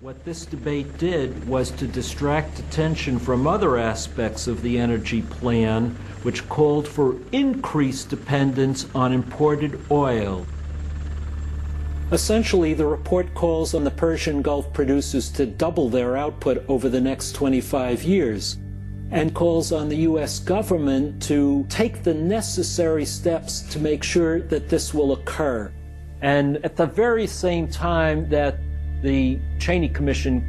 What this debate did was to distract attention from other aspects of the energy plan, which called for increased dependence on imported oil. Essentially, the report calls on the Persian Gulf producers to double their output over the next 25 years, and calls on the U.S. government to take the necessary steps to make sure that this will occur. And at the very same time that the Cheney Commission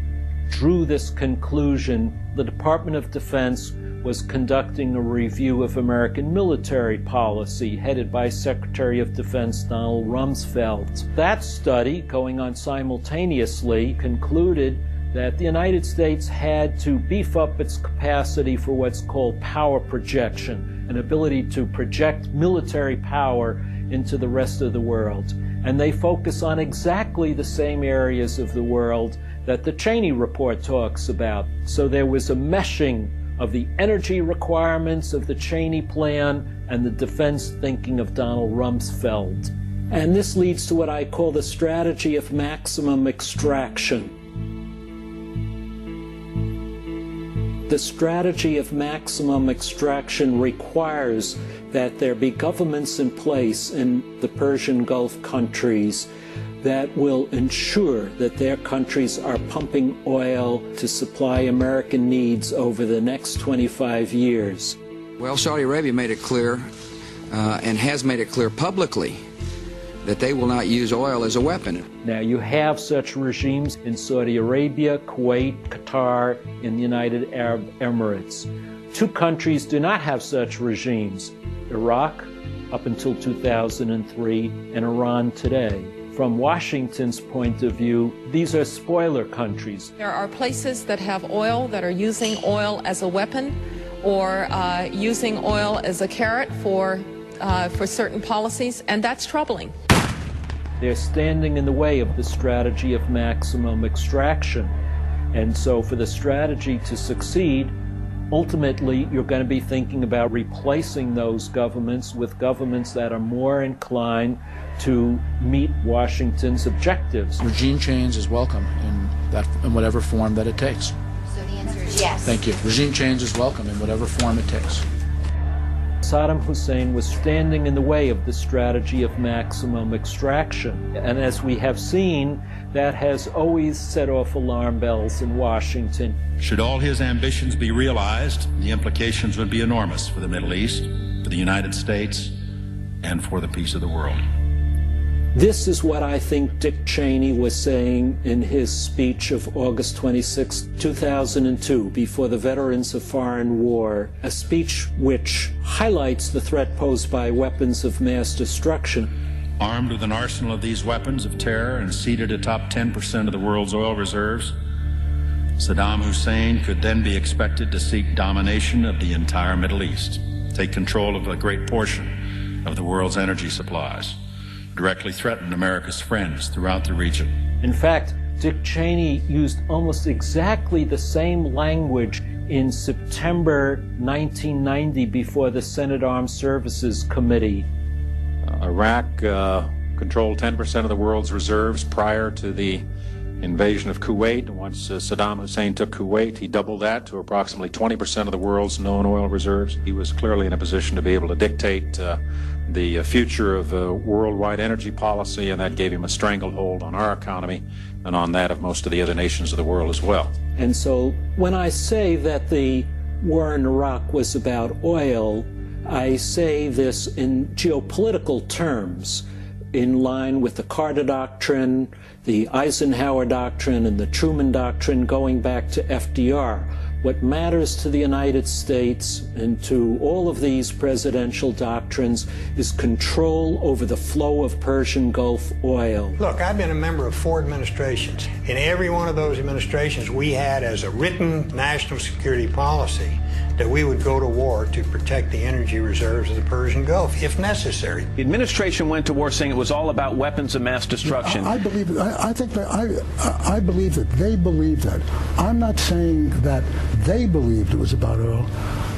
drew this conclusion, the Department of Defense was conducting a review of American military policy headed by Secretary of Defense Donald Rumsfeld. That study, going on simultaneously, concluded that the United States had to beef up its capacity for what's called power projection, an ability to project military power into the rest of the world. And they focus on exactly the same areas of the world that the Cheney report talks about. So there was a meshing of the energy requirements of the Cheney plan and the defense thinking of Donald Rumsfeld. And this leads to what I call the strategy of maximum extraction. The strategy of maximum extraction requires that there be governments in place in the Persian Gulf countries that will ensure that their countries are pumping oil to supply American needs over the next 25 years. Well, Saudi Arabia made it clear, and has made it clear publicly, that they will not use oil as a weapon. Now, you have such regimes in Saudi Arabia, Kuwait, Qatar, and the United Arab Emirates. Two countries do not have such regimes: Iraq, up until 2003, and Iran today. From Washington's point of view, these are spoiler countries. There are places that have oil that are using oil as a weapon, or using oil as a carrot for certain policies, and that's troubling. They're standing in the way of the strategy of maximum extraction. And so for the strategy to succeed, ultimately you're going to be thinking about replacing those governments with governments that are more inclined to meet Washington's objectives. Regime change is welcome in whatever form that it takes. So the answer is yes. Thank you. Regime change is welcome in whatever form it takes. Saddam Hussein was standing in the way of the strategy of maximum extraction. And as we have seen, that has always set off alarm bells in Washington. Should all his ambitions be realized, the implications would be enormous for the Middle East, for the United States, and for the peace of the world. This is what I think Dick Cheney was saying in his speech of August 26, 2002, before the Veterans of Foreign War, a speech which highlights the threat posed by weapons of mass destruction. Armed with an arsenal of these weapons of terror and seated atop 10% of the world's oil reserves, Saddam Hussein could then be expected to seek domination of the entire Middle East, take control of a great portion of the world's energy supplies, directly threaten America's friends throughout the region. In fact, Dick Cheney used almost exactly the same language in September 1990 before the Senate Armed Services Committee. Iraq controlled 10% of the world's reserves prior to the invasion of Kuwait. Once Saddam Hussein took Kuwait, he doubled that to approximately 20% of the world's known oil reserves. He was clearly in a position to be able to dictate the future of worldwide energy policy, and that gave him a stranglehold on our economy and on that of most of the other nations of the world as well. And so when I say that the war in Iraq was about oil, I say this in geopolitical terms, in line with the Carter Doctrine, the Eisenhower Doctrine, and the Truman Doctrine going back to FDR. What matters to the United States and to all of these presidential doctrines is control over the flow of Persian Gulf oil. Look, I've been a member of 4 administrations. In every one of those administrations, we had as a written national security policy that we would go to war to protect the energy reserves of the Persian Gulf, if necessary. The administration went to war saying it was all about weapons of mass destruction. I believe it. I think that I believe that they believe that. I'm not saying that they believed it was about oil.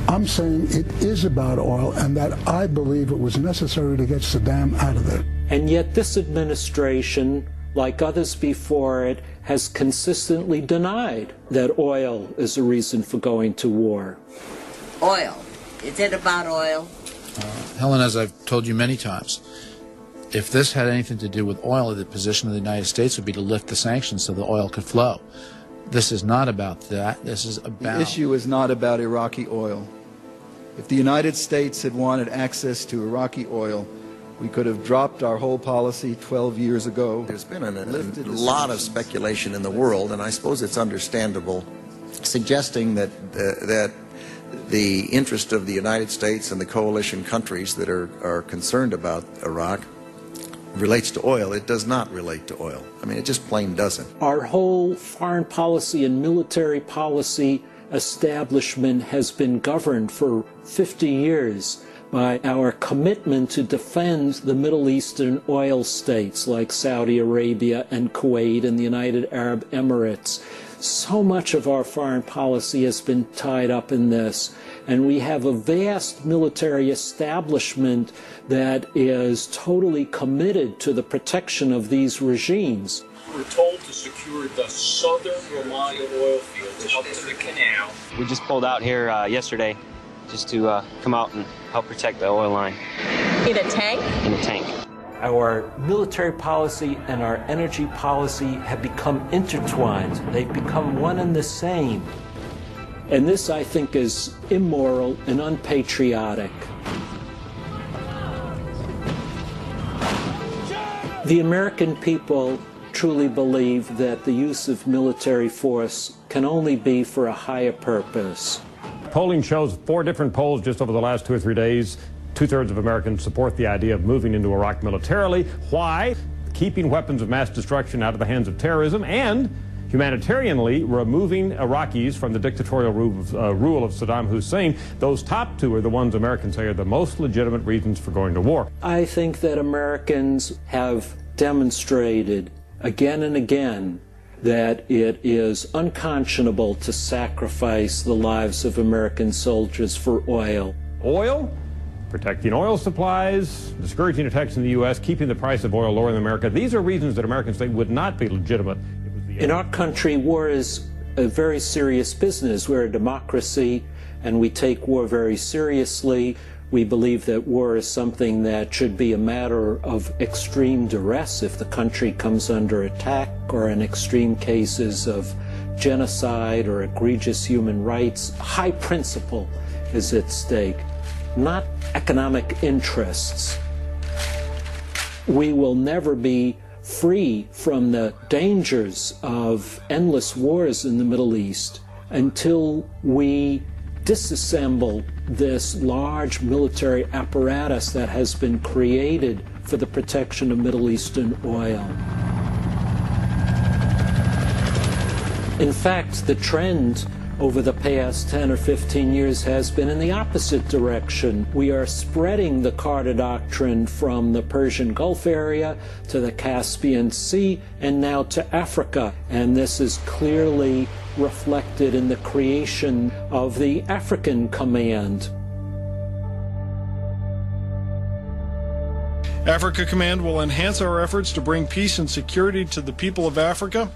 I'm saying it is about oil, and that I believe it was necessary to get Saddam out of there. And yet this administration like others before it, has consistently denied that oil is a reason for going to war. Oil. Is it about oil? Helen, as I've told you many times, if this had anything to do with oil, the position of the United States would be to lift the sanctions so the oil could flow. This is not about that. This is about... The issue is not about Iraqi oil. If the United States had wanted access to Iraqi oil, we could have dropped our whole policy 12 years ago. There's been a lot of speculation in the world, and I suppose it's understandable, suggesting that the interest of the United States and the coalition countries that are concerned about Iraq relates to oil. It does not relate to oil. I mean, it just plain doesn't. Our whole foreign policy and military policy establishment has been governed for 50 years by our commitment to defend the Middle Eastern oil states like Saudi Arabia and Kuwait and the United Arab Emirates. So much of our foreign policy has been tied up in this, and we have a vast military establishment that is totally committed to the protection of these regimes. We're told to secure the southern Rumaila oil fields up to the canal. We just pulled out here yesterday just to come out and help protect the oil line. In a tank? In a tank. Our military policy and our energy policy have become intertwined. They've become one and the same. And this, I think, is immoral and unpatriotic. The American people truly believe that the use of military force can only be for a higher purpose. Polling shows 4 different polls just over the last 2 or 3 days. 2/3 of Americans support the idea of moving into Iraq militarily. Why? Keeping weapons of mass destruction out of the hands of terrorism and humanitarianly removing Iraqis from the dictatorial rule of Saddam Hussein. Those top 2 are the ones Americans say are the most legitimate reasons for going to war. I think that Americans have demonstrated again and again that it is unconscionable to sacrifice the lives of American soldiers for oil. Oil? Protecting oil supplies, discouraging attacks in the U.S., keeping the price of oil lower in America. These are reasons that Americans say would not be legitimate. In our country, war is a very serious business. We're a democracy, and we take war very seriously. We believe that war is something that should be a matter of extreme duress if the country comes under attack, or in extreme cases of genocide or egregious human rights. High principle is at stake, not economic interests. We will never be free from the dangers of endless wars in the Middle East until we disassemble this large military apparatus that has been created for the protection of Middle Eastern oil. In fact, the trend over the past 10 or 15 years has been in the opposite direction. We are spreading the Carter Doctrine from the Persian Gulf area to the Caspian Sea and now to Africa. And this is clearly reflected in the creation of the African Command. Africa Command will enhance our efforts to bring peace and security to the people of Africa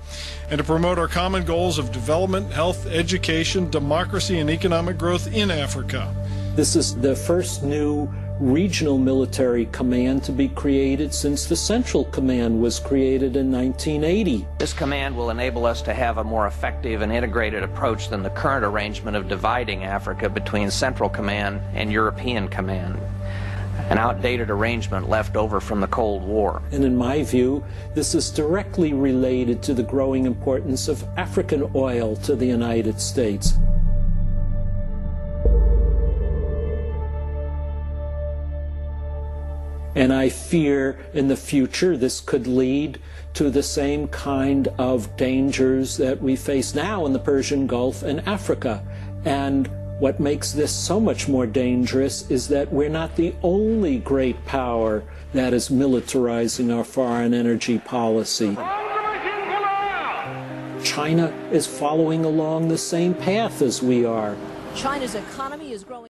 and to promote our common goals of development, health, education, democracy, and economic growth in Africa. This is the first new regional military command to be created since the Central Command was created in 1980. This command will enable us to have a more effective and integrated approach than the current arrangement of dividing Africa between Central Command and European Command, an outdated arrangement left over from the Cold War. And in my view, this is directly related to the growing importance of African oil to the United States. And I fear in the future this could lead to the same kind of dangers that we face now in the Persian Gulf and Africa. And what makes this so much more dangerous is that we're not the only great power that is militarizing our foreign energy policy. China is following along the same path as we are. China's economy is growing.